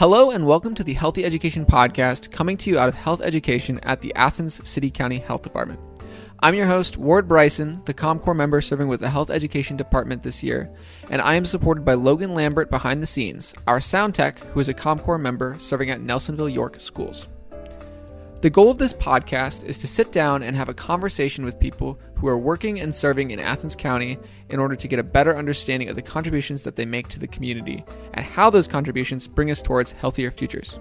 Hello and welcome to the Healthy Education Podcast, coming to you out of health education at the Athens City County Health Department. I'm your host, Ward Bryson, the ComCore member serving with the Health Education Department this year, and I am supported by Logan Lambert behind the scenes, our sound tech, who is a ComCore member serving at Nelsonville York Schools. The goal of this podcast is to sit down and have a conversation with people who are working and serving in Athens County in order to get a better understanding of the contributions that they make to the community and how those contributions bring us towards healthier futures.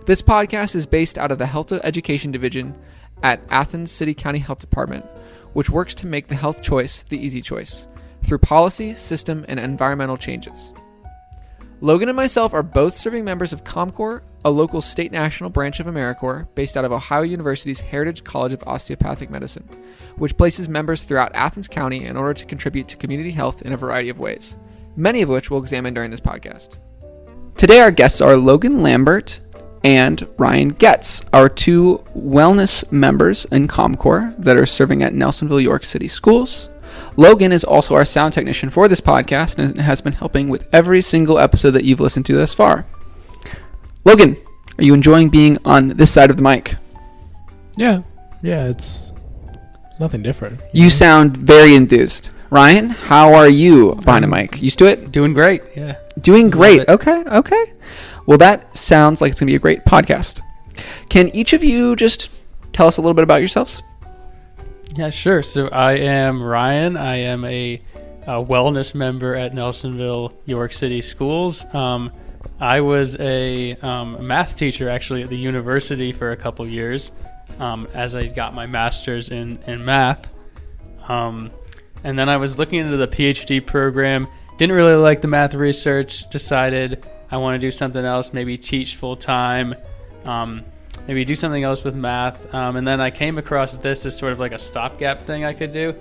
This podcast is based out of the Health Education Division at Athens City County Health Department, which works to make the health choice the easy choice through policy, system, and environmental changes. Logan and myself are both serving members of ComCore, a local state national branch of AmeriCorps based out of Ohio University's Heritage College of Osteopathic Medicine, which places members throughout Athens County in order to contribute to community health in a variety of ways, many of which we'll examine during this podcast. Today our guests are Logan Lambert and Ryan Goetz, our two wellness members in ComCore that are serving at Nelsonville York City Schools. Logan is also our sound technician for this podcast and has been helping with every single episode that you've listened to thus far. Logan, are you enjoying being on this side of the mic? Yeah, it's nothing different. You sound very enthused. Ryan, how are you behind a mic? Used to it? Doing great, yeah. Doing great. Okay. Well, that sounds like it's going to be a great podcast. Can each of you just tell us a little bit about yourselves? Yeah, sure. So I am Ryan. I am a wellness member at Nelsonville York City Schools. I was a math teacher actually at the university for a couple years as I got my master's in math. And then I was looking into the PhD program, didn't really like the math research, decided I want to do something else, maybe teach full time, maybe do something else with math. And then I came across this as sort of like a stopgap thing I could do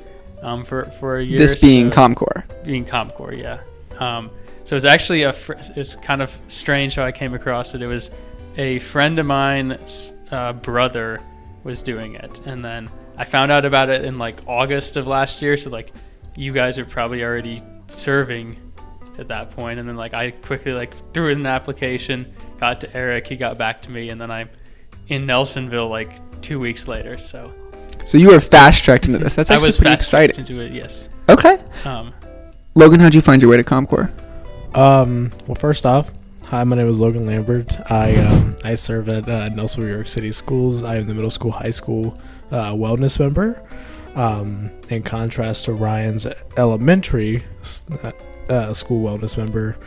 for a year. This being ComCore. Being ComCore, yeah. So it's actually it's kind of strange how I came across it. It was a friend of mine's brother was doing it, and then I found out about it in like August of last year. So like you guys are probably already serving at that point, and then like I quickly like threw in an application, got to Eric, he got back to me, and then I'm in Nelsonville like 2 weeks later. So you were fast tracked into this. That's actually pretty exciting. I was fast tracked into it, yes. Okay. Logan, how'd you find your way to ComCore? Well, first off, hi, my name is Logan Lambert. I serve at Nelsonville York City Schools. I am the middle school, high school wellness member. In contrast to Ryan's elementary school wellness member.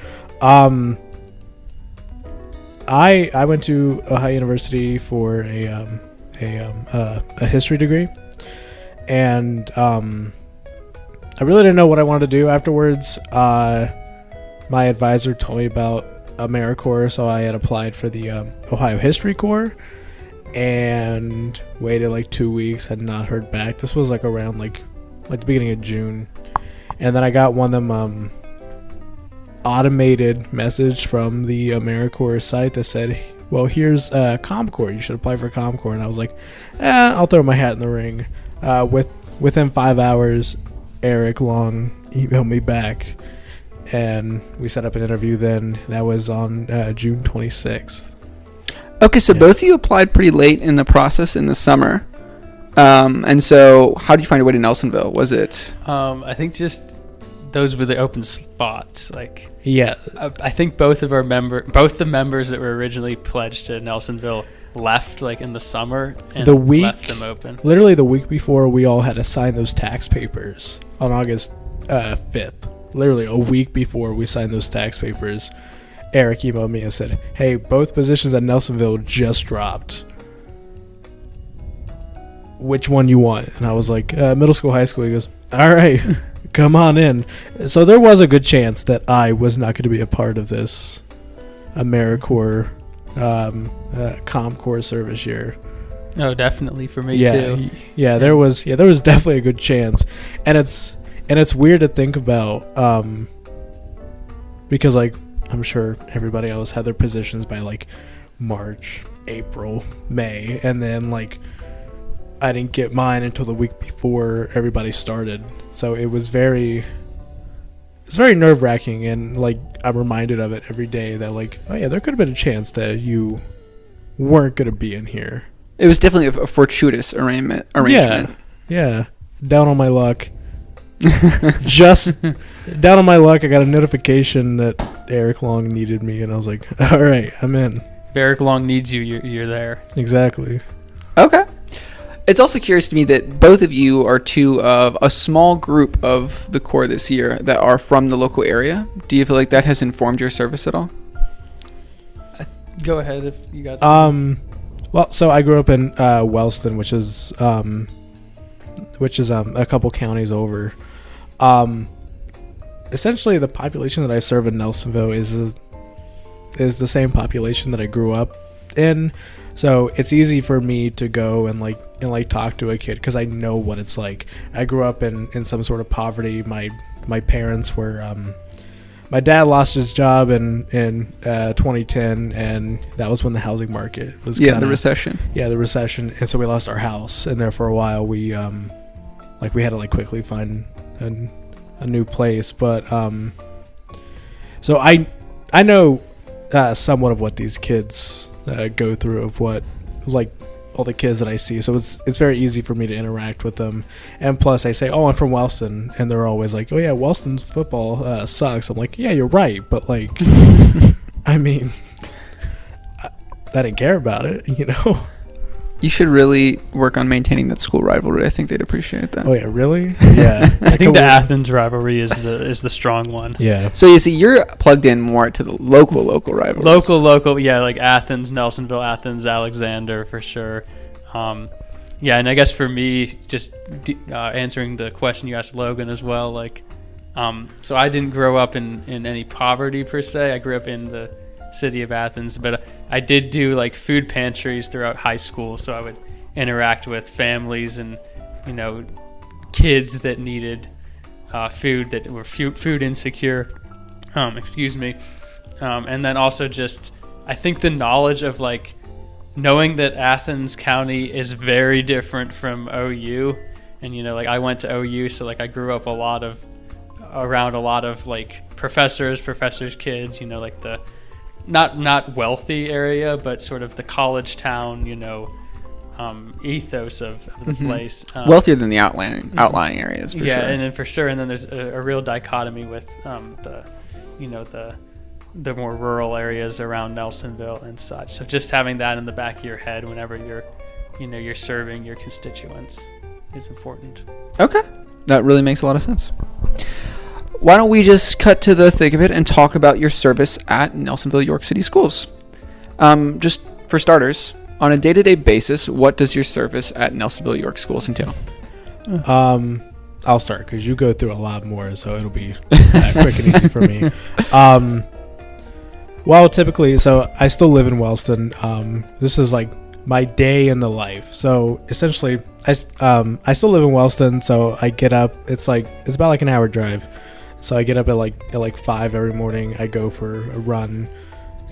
I went to Ohio University for a history degree, and I really didn't know what I wanted to do afterwards. My advisor told me about AmeriCorps, so I had applied for the Ohio History Corps and waited like 2 weeks, had not heard back. This was like around like the beginning of June, and then I got one of them automated message from the AmeriCorps site that said, well, here's ComCore, you should apply for ComCore. And I was like, I'll throw my hat in the ring. Within 5 hours, Eric Long emailed me back, and we set up an interview then. That was on June 26th. Okay, so both of you applied pretty late in the process in the summer. And so how did you find your way to Nelsonville? Was it? I think just those were the open spots. Like, yeah, I think both the members that were originally pledged to Nelsonville left like in the summer and left them open. Literally the week before we all had to sign those tax papers on August 5th. Literally a week before we signed those tax papers, Eric emailed me and said, hey, both positions at Nelsonville just dropped. Which one you want? And I was like, middle school, high school. He goes, all right, come on in. So there was a good chance that I was not going to be a part of this AmeriCorps ComCore service year. Oh, definitely for me too. Yeah, there was definitely a good chance. And it's weird to think about because like I'm sure everybody else had their positions by like March, April, May, and then like I didn't get mine until the week before everybody started. So it was very very nerve wracking, and like I'm reminded of it every day that like, oh yeah, there could have been a chance that you weren't gonna be in here. It was definitely a fortuitous arrangement. Yeah. Down on my luck. Just down on my luck, I got a notification that Eric Long needed me, and I was like, all right, I'm in. If Eric Long needs you, you're there. Exactly. Okay. It's also curious to me that both of you are two of a small group of the Corps this year that are from the local area. Do you feel like that has informed your service at all? Go ahead if you got something. Well, so I grew up in Wellston, which is a couple counties over. Essentially, the population that I serve in Nelsonville is the same population that I grew up in. So it's easy for me to go and talk to a kid because I know what it's like. I grew up in some sort of poverty. My parents were my dad lost his job in 2010, and that was when the housing market was the recession. Yeah, the recession, and so we lost our house, and there for a while we had to quickly find a new place. But so I know somewhat of what these kids go through, of what like all the kids that I see, so it's very easy for me to interact with them. And plus I say, oh, I'm from Wellston, and they're always like, oh yeah, Wellston's football sucks. I'm like, yeah, you're right, but like I mean, I didn't care about it, you know. You should really work on maintaining that school rivalry. I think they'd appreciate that. Oh yeah, really? Yeah. I think the Athens rivalry is the strong one. Yeah. So you see, you're plugged in more to the local rivalries. Local, yeah, like Athens, Nelsonville, Athens, Alexander, for sure. Yeah, and I guess for me, just answering the question you asked Logan as well, like, so I didn't grow up in any poverty per se. I grew up in the city of Athens, but I did do like food pantries throughout high school, so I would interact with families and kids that needed food, that were food insecure, and then also just I think the knowledge of like knowing that Athens County is very different from OU, and like I went to OU, so like I grew up around a lot of like professors kids, like the not wealthy area, but sort of the college town, ethos of the place. Wealthier than the outlying areas, for sure. Yeah, and then for sure. And then there's a real dichotomy with the more rural areas around Nelsonville and such. So just having that in the back of your head whenever you're serving your constituents is important. Okay, that really makes a lot of sense. Why don't we just cut to the thick of it and talk about your service at Nelsonville York City Schools? Just for starters, on a day-to-day basis, what does your service at Nelsonville York Schools entail? I'll start because you go through a lot more, so it'll be quick and easy for me. Well, typically, so I still live in Wellston. This is like my day in the life. So essentially, I still live in Wellston, so I get up. It's about like an hour drive. So I get up at like 5 every morning. I go for a run,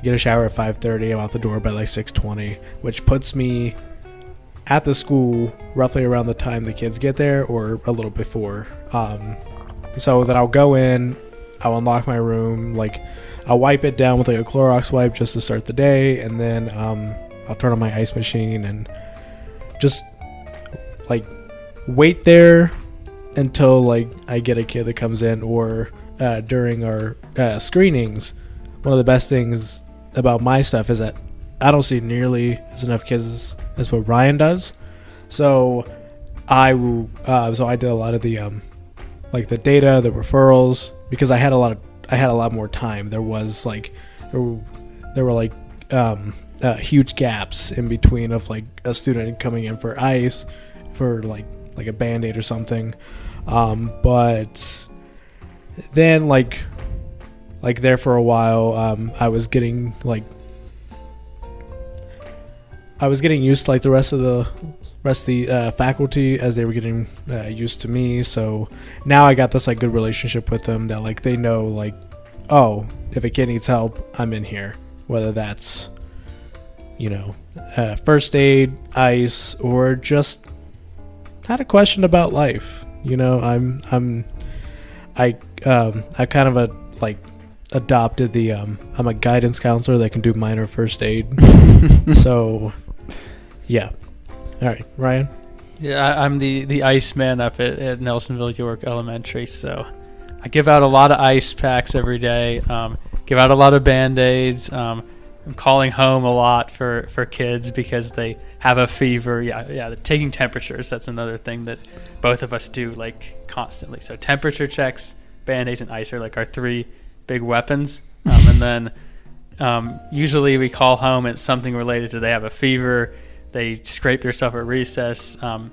get a shower at 5:30. I'm out the door by like 6:20, which puts me at the school roughly around the time the kids get there or a little before. So then I'll go in, I'll unlock my room, like I'll wipe it down with like a Clorox wipe just to start the day, and then I'll turn on my ice machine and just like wait there until like I get a kid that comes in, or during our screenings. One of the best things about my stuff is that I don't see nearly as enough kids as what Ryan does. So I did a lot of the like the data, the referrals, because I had a lot more time. There were huge gaps in between of like a student coming in for ice, for like a Band-Aid or something. But then like there for a while, I was getting used to like the rest of the faculty as they were getting used to me. So now I got this like good relationship with them that like they know like, oh, if a kid needs help, I'm in here, whether that's first aid, ice, or just had a question about life. I I kind of adopted the I'm a guidance counselor that can do minor first aid. So yeah. All right, Ryan. Yeah, I'm the ice man up at Nelsonville York Elementary. So I give out a lot of ice packs every day. Give out a lot of Band-Aids. I'm calling home a lot for kids because they have a fever. Yeah, taking temperatures. That's another thing that both of us do like constantly. So temperature checks, Band-Aids, and ice are like our three big weapons. And then usually we call home. It's something related to they have a fever, they scrape themselves at recess, and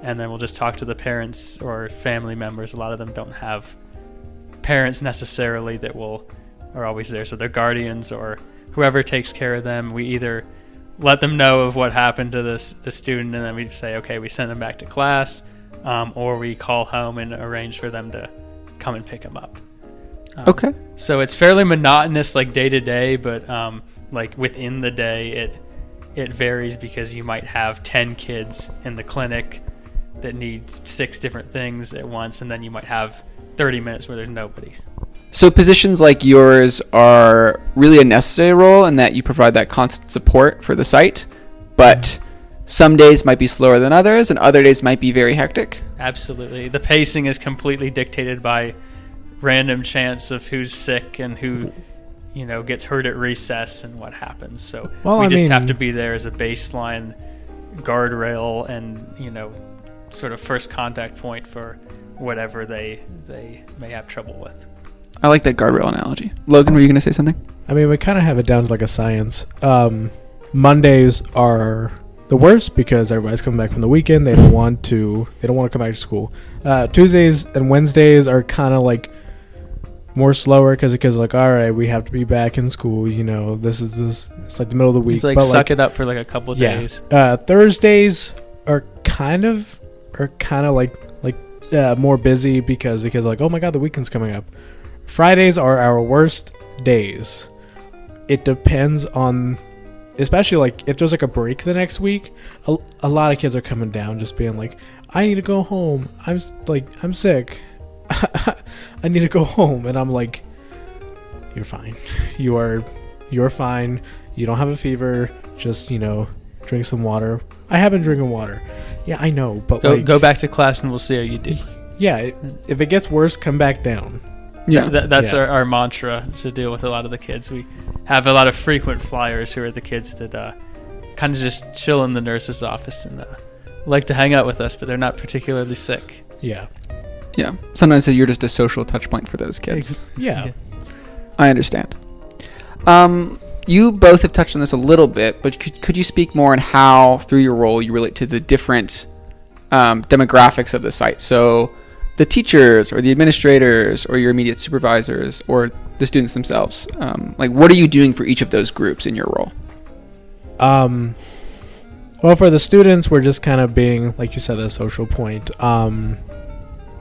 then we'll just talk to the parents or family members. A lot of them don't have parents necessarily that are always there, so their guardians or whoever takes care of them. We either let them know of what happened to the student, and then we say, okay, we send them back to class, or we call home and arrange for them to come and pick them up. Okay. So it's fairly monotonous, like day to day, but like within the day, it varies because you might have 10 kids in the clinic that need 6 different things at once, and then you might have 30 minutes where there's nobody. So positions like yours are really a necessary role in that you provide that constant support for the site, but some days might be slower than others, and other days might be very hectic. Absolutely. The pacing is completely dictated by random chance of who's sick and who gets hurt at recess and what happens. So we just have to be there as a baseline guardrail and sort of first contact point for whatever they may have trouble with. I like that guardrail analogy. Logan, were you going to say something? I mean, we kind of have it down to like a science. Mondays are the worst because everybody's coming back from the weekend. They don't want to come back to school. Tuesdays and Wednesdays are kind of like more slower because the kids are like, all right, we have to be back in school. This it's like the middle of the week. It's like but suck it up for like a couple days. Thursdays are kind of like more busy because the kids are like, oh my god, the weekend's coming up. Fridays are our worst days. It depends on, especially like if there's like a break the next week, a lot of kids are coming down just being like, I need to go home. I'm sick. I need to go home. And I'm like, you're fine. You're fine. You don't have a fever. Just, drink some water. I have been drinking water. Yeah, I know, but go back to class and we'll see how you do. Yeah, if it gets worse, come back down. Yeah, that's our mantra to deal with a lot of the kids. We have a lot of frequent flyers who are the kids that kind of just chill in the nurse's office and like to hang out with us, but they're not particularly sick. Yeah. Yeah. Sometimes you're just a social touch point for those kids. Yeah. I understand. You both have touched on this a little bit, but could you speak more on how, through your role, you relate to the different demographics of the site? So the teachers or the administrators or your immediate supervisors or the students themselves. What are you doing for each of those groups in your role? Well, for the students, we're just kind of being, like you said, a social point.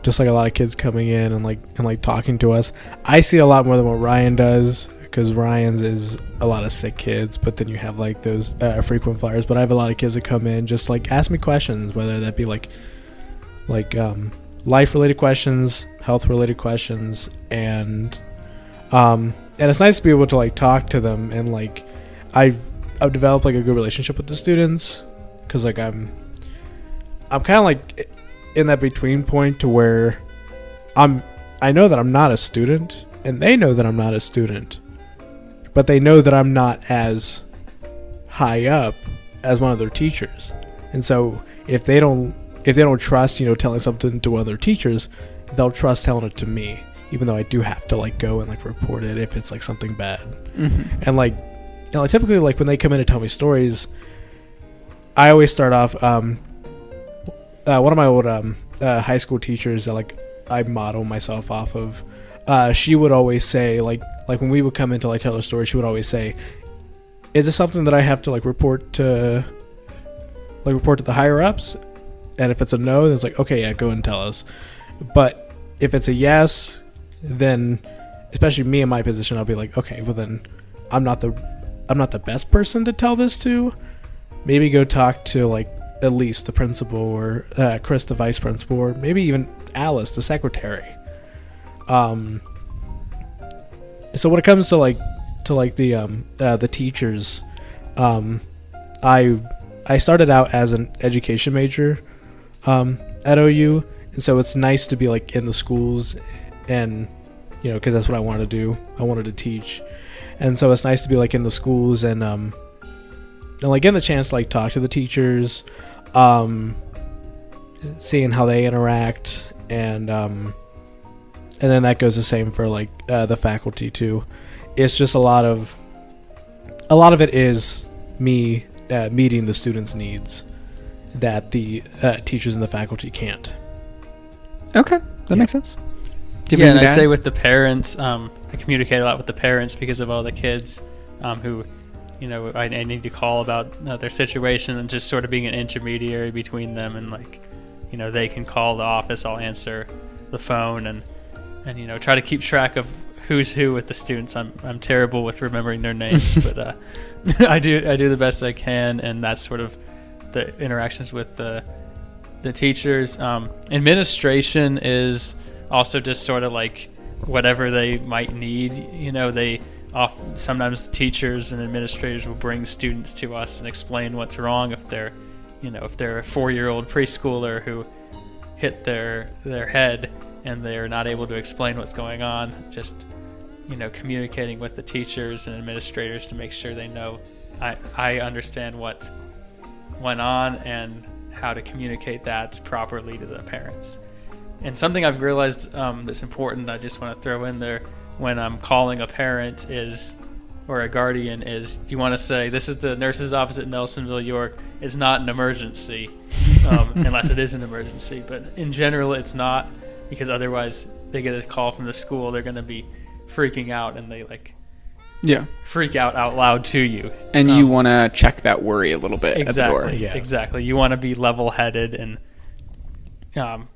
Just like a lot of kids coming in and talking to us. I see a lot more than what Ryan does because Ryan's is a lot of sick kids, but then you have like those frequent flyers. But I have a lot of kids that come in just like ask me questions, whether that be like life-related questions, health-related questions, and it's nice to be able to like talk to them and like I've developed like a good relationship with the students because like I'm kind of like in that between point to where I know that I'm not a student and they know that I'm not a student, but they know that I'm not as high up as one of their teachers. And so if they don't trust, telling something to other teachers, they'll trust telling it to me, even though I do have to like go and like report it if it's like something bad. Mm-hmm. And like, typically like when they come in to tell me stories, I always start off, one of my old high school teachers that like I model myself off of, she would always say like when we would come in to like tell her story, she would always say, is this something that I have to like report to the higher ups? And if it's a no, then it's like, okay, yeah, go and tell us. But if it's a yes, then especially me in my position, I'll be like, okay, well then I'm not the best person to tell this to. Maybe go talk to like at least the principal or Chris, the vice principal, or maybe even Alice, the secretary. So when it comes to the teachers, I started out as an education major at OU, and so it's nice to be like in the schools, and because that's what I wanted to do. I wanted to teach, and so it's nice to be like in the schools and like getting the chance to like talk to the teachers, seeing how they interact, and then that goes the same for like the faculty too. It's just a lot of it is me meeting the students' needs that the teachers and the faculty can't. Okay, that makes sense. Yeah, and I say with the parents, I communicate a lot with the parents because of all the kids who, I need to call about their situation, and just sort of being an intermediary between them, and like, they can call the office, I'll answer the phone, and try to keep track of who's who with the students. I'm terrible with remembering their names, but I do the best I can, and that's sort of the interactions with the teachers. Administration is also just sort of like whatever they might need. Sometimes teachers and administrators will bring students to us and explain what's wrong if they're a 4-year-old preschooler who hit their head and they're not able to explain what's going on. Just communicating with the teachers and administrators to make sure they know I understand what went on and how to communicate that properly to the parents. And something I've realized that's important, I just want to throw in there when I'm calling a parent or a guardian is, you want to say, this is the nurse's office at Nelsonville, York. It's not an emergency, unless it is an emergency. But in general, it's not, because otherwise they get a call from the school. They're going to be freaking out, and they freak out loud to you. And you want to check that worry a little bit at the door. Yeah. Exactly. You want to be level-headed and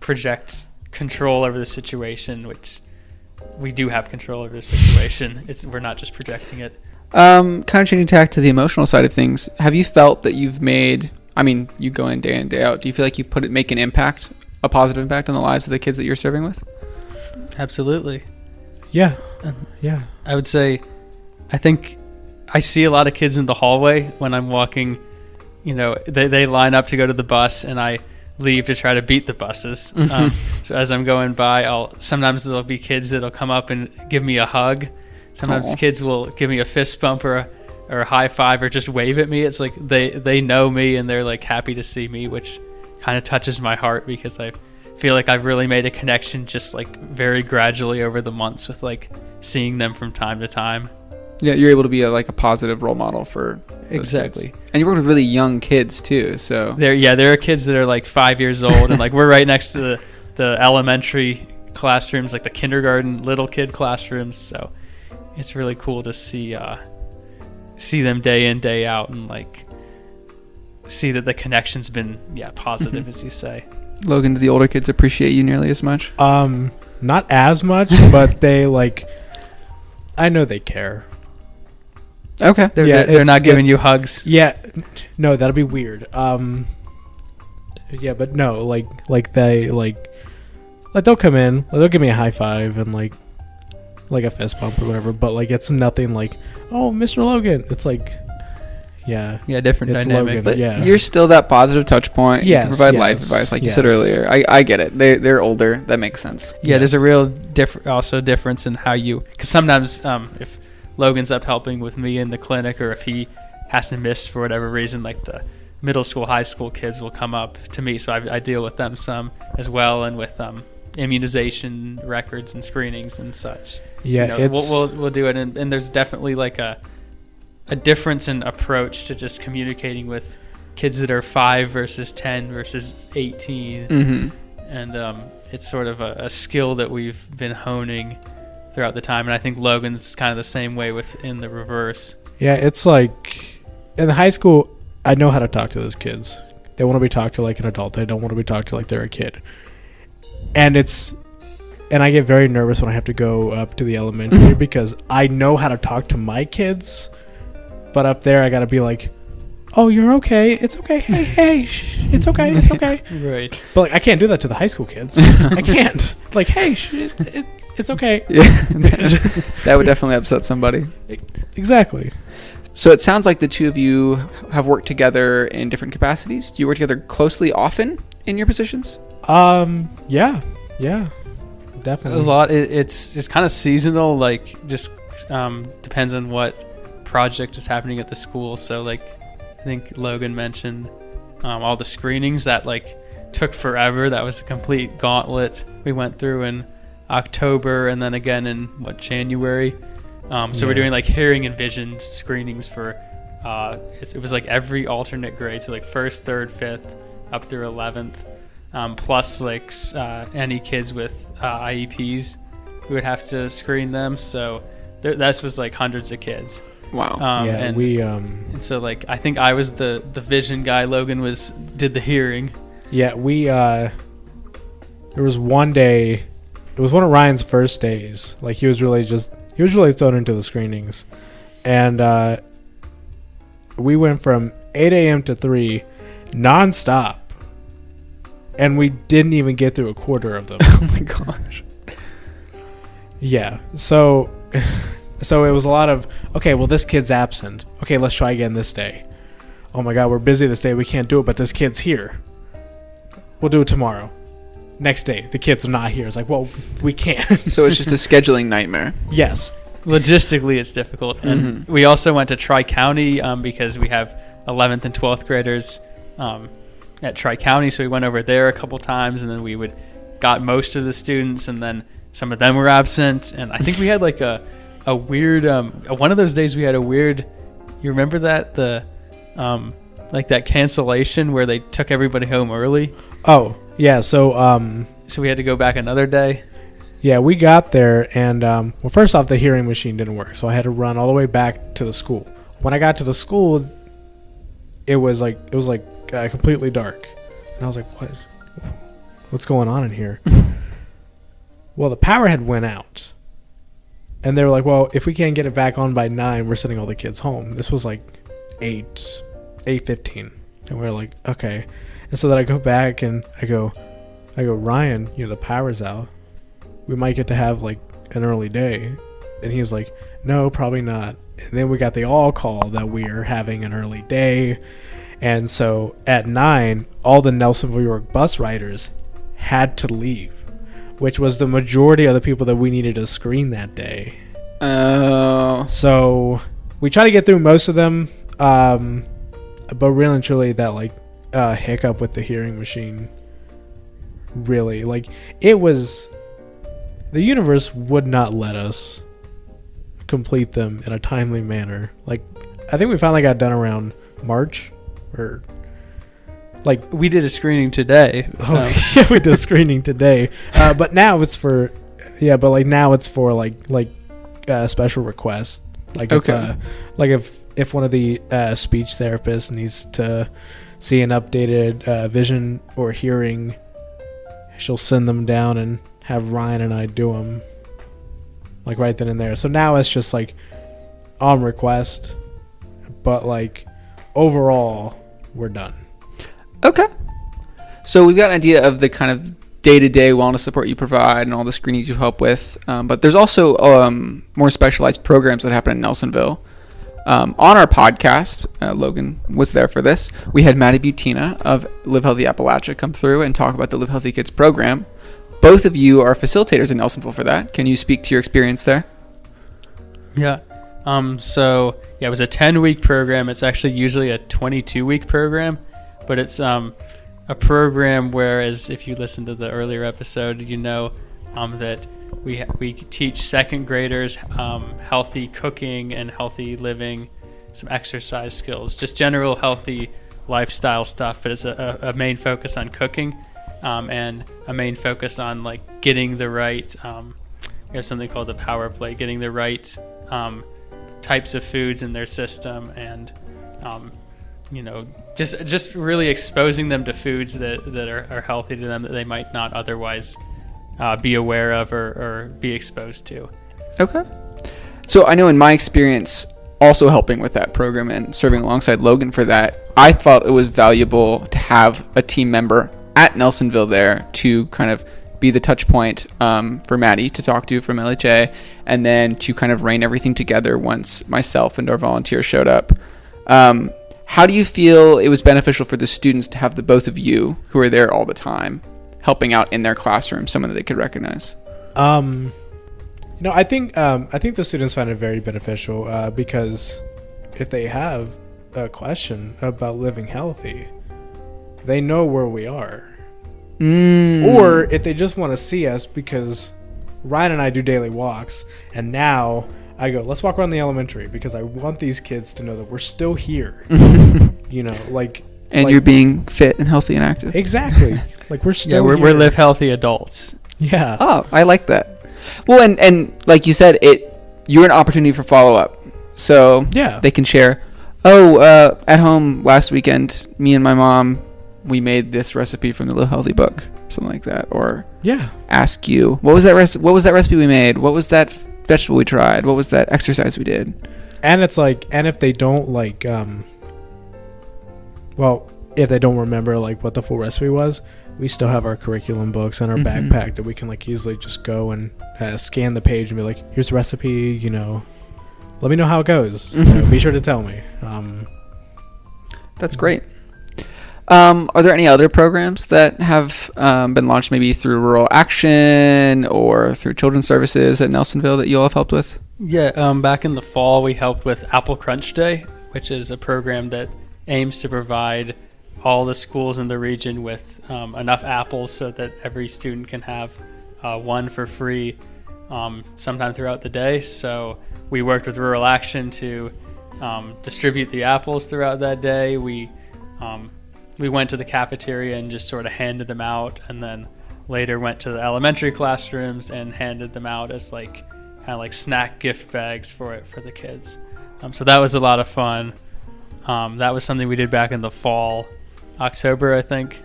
project control over the situation, which we do have control over the situation. We're not just projecting it. Kind of changing tack to the emotional side of things. Have you felt that you've made, you go in day out, do you feel like you make an impact, a positive impact on the lives of the kids that you're serving with? Absolutely. Yeah. I would say, I think I see a lot of kids in the hallway when I'm walking. They line up to go to the bus, and I leave to try to beat the buses. So as I'm going by, sometimes there'll be kids that'll come up and give me a hug. Sometimes kids will give me a fist bump or a high five, or just wave at me. It's like they know me, and they're like happy to see me, which kind of touches my heart, because I feel like I've really made a connection just like very gradually over the months with like seeing them from time to time. Yeah, you're able to be a positive role model for exactly kids. And you work with really young kids too, so there are kids that are like 5 years old, and like we're right next to the elementary classrooms, like the kindergarten little kid classrooms, so it's really cool to see them day in, day out, and like see that the connection's been positive, as you say. Logan, do the older kids appreciate you nearly as much? Not as much, but they I know they care. Okay. They're not giving you hugs. Yeah. No, that'd be weird. Yeah, but no, they'll come in, they'll give me a high five and like a fist bump or whatever, but it's nothing like, oh, Mr. Logan. It's like, different dynamic. Logan, but you're still that positive touch point. Yes, you can provide life advice, like you said earlier. I get it. They're older. That makes sense. Yeah, there's a real difference in how you, because sometimes if Logan's up helping with me in the clinic, or if he has to miss for whatever reason, like the middle school, high school kids will come up to me, so I deal with them some as well, and with immunization records and screenings and such. Yeah, we'll do it, and there's definitely like a difference in approach to just communicating with kids that are 5 versus 10 versus 18. Mm-hmm. And it's sort of a skill that we've been honing throughout the time, and I think Logan's kind of the same way in the reverse. Yeah, it's like in the high school, I know how to talk to those kids. They want to be talked to like an adult. They don't want to be talked to like they're a kid. And I get very nervous when I have to go up to the elementary because I know how to talk to my kids, but up there I got to be like, oh, you're okay. It's okay. Hey, shh. It's okay. It's okay. Right. But I can't do that to the high school kids. I can't. Like, hey, it's okay. Yeah, that would definitely upset somebody. Exactly. So it sounds like the two of you have worked together in different capacities. Do you work together closely often in your positions? Yeah, definitely. A lot. It's just kind of seasonal. Like, just depends on what project is happening at the school. So, like, I think Logan mentioned all the screenings that like took forever. That was a complete gauntlet we went through in October, and then again in January. So we're doing like hearing and vision screenings for it was like every alternate grade, so like 1st, 3rd, 5th up through 11th, plus like any kids with IEPs, we would have to screen them. So that was like hundreds of kids. Wow. And so like I think I was the vision guy. Logan did the hearing. Yeah, there was one day, it was one of Ryan's first days. Like he was really thrown into the screenings, and we went from 8 a.m. to 3 nonstop, and we didn't even get through a quarter of them. Oh my gosh. Yeah, so it was a lot of, okay, well, this kid's absent. Okay, let's try again this day. Oh my God, we're busy this day, we can't do it, but this kid's here. We'll do it tomorrow. Next day, the kid's not here. It's like, well, we can't. So it's just a scheduling nightmare. Yes. Logistically, it's difficult. And we also went to Tri-County because we have 11th and 12th graders at Tri-County. So we went over there a couple times, and then we got most of the students, and then some of them were absent. And I think we had like a weird, one of those days we had a weird, you remember that? Like that cancellation where they took everybody home early? Oh, yeah. So we had to go back another day. Yeah, we got there, and well, first off, the hearing machine didn't work, so I had to run all the way back to the school. When I got to the school, it was completely dark, and I was like, what's going on in here? Well, the power had went out, and they were like, well, if we can't get it back on by 9, we're sending all the kids home. This was like 8:15, and we're like, okay. And so then I go back and I go, Ryan, the power's out. We might get to have like an early day. And he's like, no, probably not. And then we got the all call that we are having an early day. And so at 9, all the Nelsonville York bus riders had to leave, which was the majority of the people that we needed to screen that day. Oh. So we try to get through most of them. But really and truly, that like hiccup with the hearing machine, really, like, it was, the universe would not let us complete them in a timely manner. Like, I think we finally got done around March, or like, we did a screening today. Yeah, we did a screening today. But now it's for, now it's for like special requests. Like, okay. If one of the speech therapists needs to see an updated vision or hearing, she'll send them down and have Ryan and I do them, like, right then and there. So now it's just like on request, but like overall we're done. Okay. So we've got an idea of the kind of day-to-day wellness support you provide and all the screenings you help with, but there's also more specialized programs that happen in Nelsonville. On our podcast, Logan was there for this. We had Maddie Butina of Live Healthy Appalachia come through and talk about the Live Healthy Kids program. Both of you are facilitators in Nelsonville for that. Can you speak to your experience there? Yeah. So it was a 10-week program. It's actually usually a 22-week program, but it's a program whereas if you listen to the earlier episode, that we teach second graders healthy cooking and healthy living, some exercise skills, just general healthy lifestyle stuff. But it's a main focus on cooking, and a main focus on like getting the right. We have something called the power play, getting the right types of foods in their system, and just really exposing them to foods that are healthy to them that they might not otherwise be aware of or be exposed to. Okay. So I know in my experience also helping with that program and serving alongside Logan for that, I thought it was valuable to have a team member at Nelsonville there to kind of be the touch point for Maddie to talk to from LHA, and then to kind of rein everything together once myself and our volunteers showed up. How do you feel it was beneficial for the students to have the both of you who are there all the time helping out in their classroom, someone that they could recognize? I think the students find it very beneficial because if they have a question about living healthy, they know where we are. Or if they just want to see us, because Ryan and I do daily walks, and now I go, let's walk around the elementary because I want these kids to know that we're still here. And you're being fit and healthy and active. Exactly. Like we're still here. We're live healthy adults. Yeah. Oh, I like that. Well, and like you said, you're an opportunity for follow-up. So yeah, they can share, at home last weekend, me and my mom, we made this recipe from the Live Healthy book, something like that. Or ask you, what was that recipe we made? What was that vegetable we tried? What was that exercise we did? And it's like, and if they don't like, if they don't remember like what the full recipe was, we still have our curriculum books and our backpack that we can like easily just go and scan the page and be like, here's the recipe, let me know how it goes. Be sure to tell me. That's great. Are there any other programs that have been launched maybe through Rural Action or through Children's Services at Nelsonville that you all have helped with? Yeah, back in the fall we helped with Apple Crunch Day, which is a program that aims to provide all the schools in the region with enough apples so that every student can have one for free sometime throughout the day. So we worked with Rural Action to distribute the apples throughout that day. We went to the cafeteria and just sort of handed them out, and then later went to the elementary classrooms and handed them out as kind of like snack gift bags for the kids. So that was a lot of fun. That was something we did back in the fall, October, I think.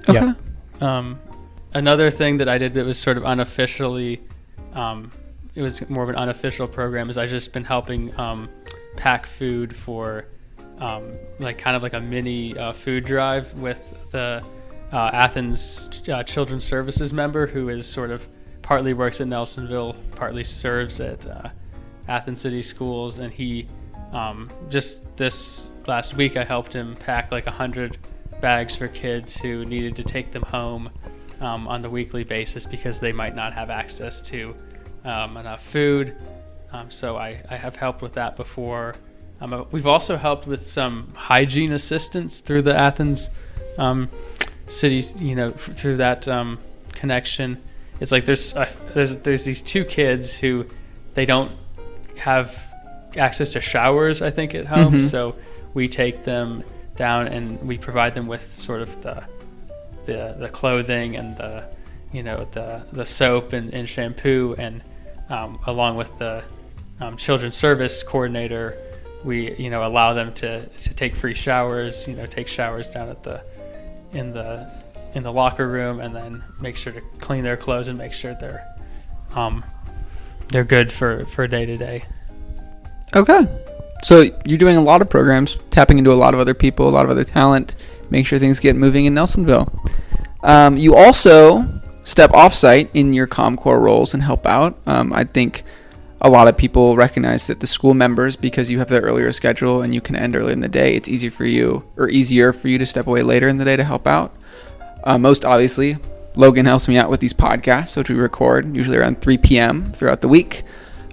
Okay. Yeah. Another thing that I did that was sort of unofficially, it was more of an unofficial program, is I've just been helping pack food for kind of like a mini food drive with the Athens Children's Services member, who is sort of partly works at Nelsonville, partly serves at Athens City Schools, and he just this last week I helped him pack like 100 bags for kids who needed to take them home on the weekly basis because they might not have access to enough food. So I have helped with that before. We've also helped with some hygiene assistance through the Athens cities, through that connection. It's like there's these two kids who they don't have access to showers, I think, at home. So we take them down and we provide them with sort of the clothing and the soap and shampoo, and along with the children's service coordinator, we allow them to take free showers, take showers down at in the locker room, and then make sure to clean their clothes and make sure they're good for day to day. Okay. So you're doing a lot of programs, tapping into a lot of other people, a lot of other talent, make sure things get moving in Nelsonville. You also step off-site in your ComCore roles and help out. I think a lot of people recognize that the school members, because you have the earlier schedule and you can end early in the day, it's easier for you to step away later in the day to help out. Most obviously, Logan helps me out with these podcasts, which we record usually around 3 p.m. throughout the week.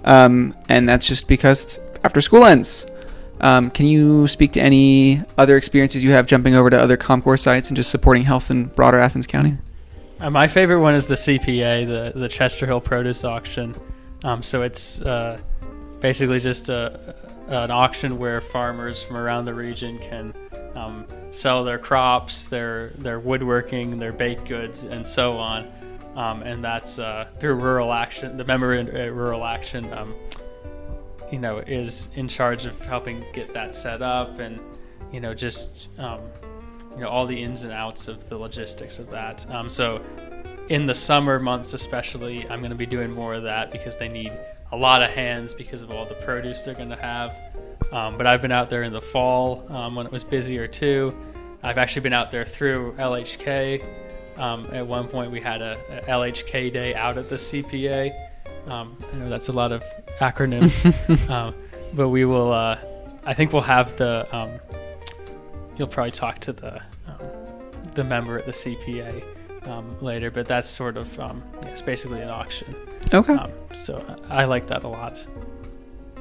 And that's just because it's after school ends. Can you speak to any other experiences you have jumping over to other ComCore sites and just supporting health in broader Athens County? My favorite one is the CPA, the Chester Hill Produce Auction. So it's basically just an auction where farmers from around the region can sell their crops, their woodworking, their baked goods, and so on. And that's through Rural Action. The member at Rural Action, is in charge of helping get that set up, and all the ins and outs of the logistics of that. So in the summer months especially, I'm going to be doing more of that because they need a lot of hands because of all the produce they're going to have. But I've been out there in the fall when it was busier too. I've actually been out there through LHK At one point, we had a LHK day out at the CPA. I know that's a lot of acronyms, but we will. I think we'll have the. You'll probably talk to the member at the CPA later, but that's sort of it's basically an auction. Okay. So I like that a lot.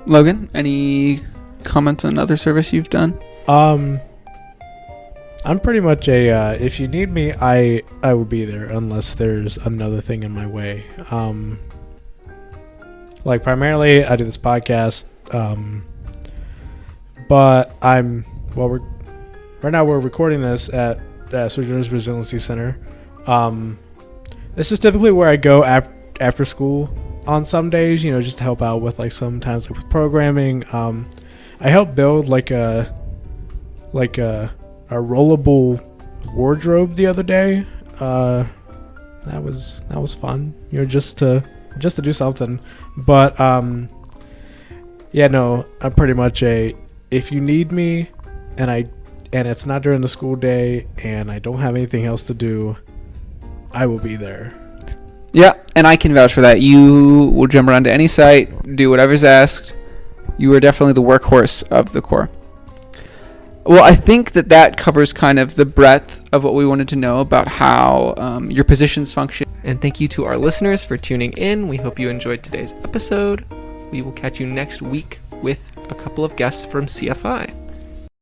Logan, any comments on other service you've done? I'm pretty much a if you need me, I will be there unless there's another thing in my way. Like primarily I do this podcast, but right now we're recording this at Sojourners Resiliency Center. This is typically where I go after school on some days, just to help out with like sometimes like with programming. I helped build like a rollable wardrobe the other day. That was fun, just to do something. But I'm pretty much if you need me and it's not during the school day and I don't have anything else to do, I will be there. Yeah, and I can vouch for that. You will jump around to any site, do whatever's asked. You are definitely the workhorse of the Corps. Well, I think that covers kind of the breadth of what we wanted to know about how your positions function. And thank you to our listeners for tuning in. We hope you enjoyed today's episode. We will catch you next week with a couple of guests from CFI.